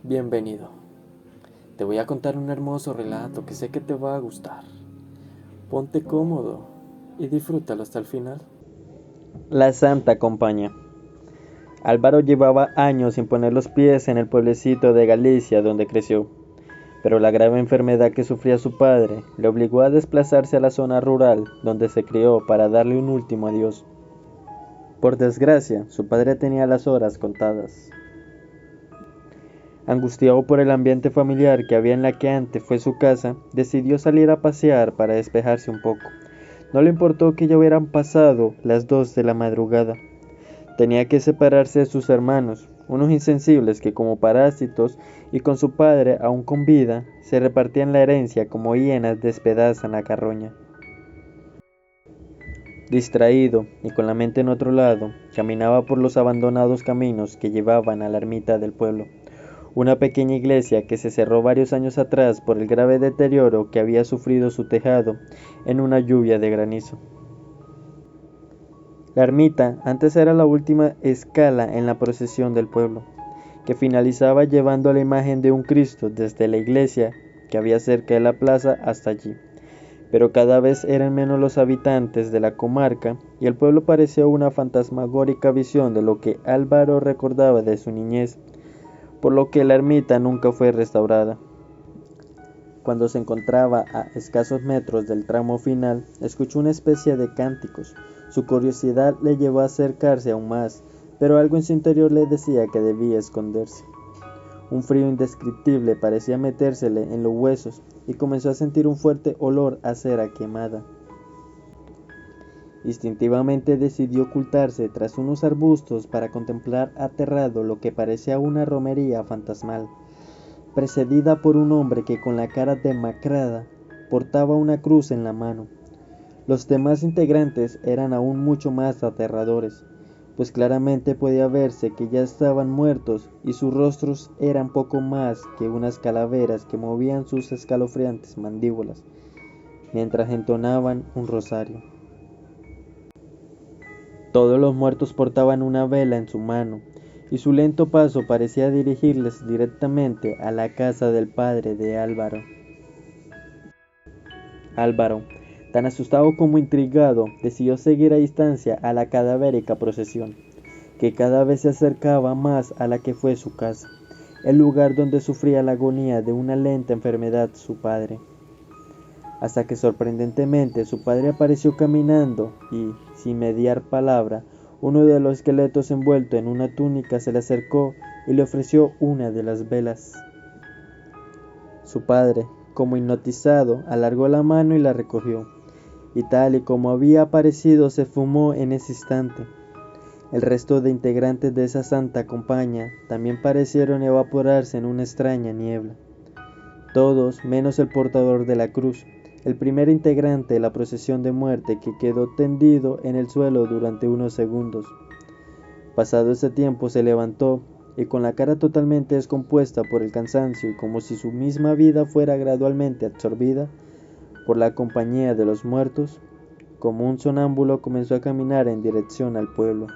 Bienvenido. Te voy a contar un hermoso relato que sé que te va a gustar. Ponte cómodo y disfrútalo hasta el final. La Santa Compañía. Álvaro llevaba años sin poner los pies en el pueblecito de Galicia donde creció, pero la grave enfermedad que sufría su padre le obligó a desplazarse a la zona rural donde se crió para darle un último adiós. Por desgracia, su padre tenía las horas contadas. Angustiado por el ambiente familiar que había en la que antes fue su casa, decidió salir a pasear para despejarse un poco. No le importó que ya hubieran pasado las 2 de la madrugada. Tenía que separarse de sus hermanos, unos insensibles que como parásitos y con su padre aún con vida, se repartían la herencia como hienas despedazan la carroña. Distraído y con la mente en otro lado, caminaba por los abandonados caminos que llevaban a la ermita del pueblo, una pequeña iglesia que se cerró varios años atrás por el grave deterioro que había sufrido su tejado en una lluvia de granizo. La ermita antes era la última escala en la procesión del pueblo, que finalizaba llevando la imagen de un Cristo desde la iglesia que había cerca de la plaza hasta allí. Pero cada vez eran menos los habitantes de la comarca y el pueblo parecía una fantasmagórica visión de lo que Álvaro recordaba de su niñez, por lo que la ermita nunca fue restaurada. Cuando se encontraba a escasos metros del tramo final, escuchó una especie de cánticos. Su curiosidad le llevó a acercarse aún más, pero algo en su interior le decía que debía esconderse. Un frío indescriptible parecía metérsele en los huesos y comenzó a sentir un fuerte olor a cera quemada. Instintivamente decidió ocultarse tras unos arbustos para contemplar aterrado lo que parecía una romería fantasmal, precedida por un hombre que con la cara demacrada portaba una cruz en la mano. Los demás integrantes eran aún mucho más aterradores, pues claramente podía verse que ya estaban muertos y sus rostros eran poco más que unas calaveras que movían sus escalofriantes mandíbulas, mientras entonaban un rosario. Todos los muertos portaban una vela en su mano, y su lento paso parecía dirigirles directamente a la casa del padre de Álvaro. Álvaro, tan asustado como intrigado, decidió seguir a distancia a la cadavérica procesión, que cada vez se acercaba más a la que fue su casa, el lugar donde sufría la agonía de una lenta enfermedad su padre. Hasta que sorprendentemente su padre apareció caminando y, sin mediar palabra, uno de los esqueletos envuelto en una túnica se le acercó y le ofreció una de las velas. Su padre, como hipnotizado, alargó la mano y la recogió, y tal y como había aparecido se fumó en ese instante. El resto de integrantes de esa santa compañía también parecieron evaporarse en una extraña niebla. Todos, menos el portador de la cruz, el primer integrante de la procesión de muerte que quedó tendido en el suelo durante unos segundos. Pasado ese tiempo se levantó y con la cara totalmente descompuesta por el cansancio y como si su misma vida fuera gradualmente absorbida por la compañía de los muertos, como un sonámbulo comenzó a caminar en dirección al pueblo.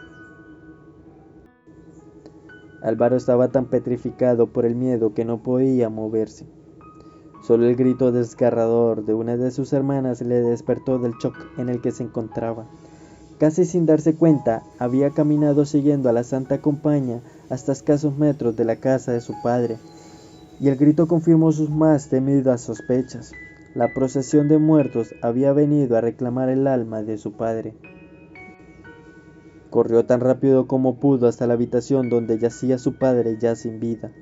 Álvaro estaba tan petrificado por el miedo que no podía moverse. Solo el grito desgarrador de una de sus hermanas le despertó del shock en el que se encontraba. Casi sin darse cuenta, había caminado siguiendo a la Santa Compañía hasta escasos metros de la casa de su padre, y el grito confirmó sus más temidas sospechas. La procesión de muertos había venido a reclamar el alma de su padre. Corrió tan rápido como pudo hasta la habitación donde yacía su padre ya sin vida.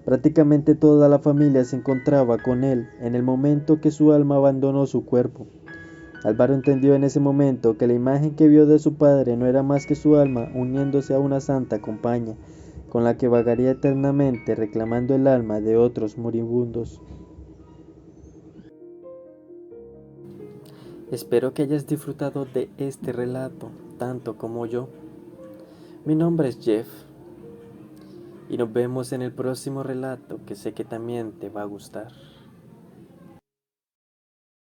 Prácticamente toda la familia se encontraba con él en el momento que su alma abandonó su cuerpo. Álvaro entendió en ese momento que la imagen que vio de su padre no era más que su alma uniéndose a una santa compañía, con la que vagaría eternamente reclamando el alma de otros moribundos. Espero que hayas disfrutado de este relato tanto como yo. Mi nombre es Jeff y nos vemos en el próximo relato que sé que también te va a gustar.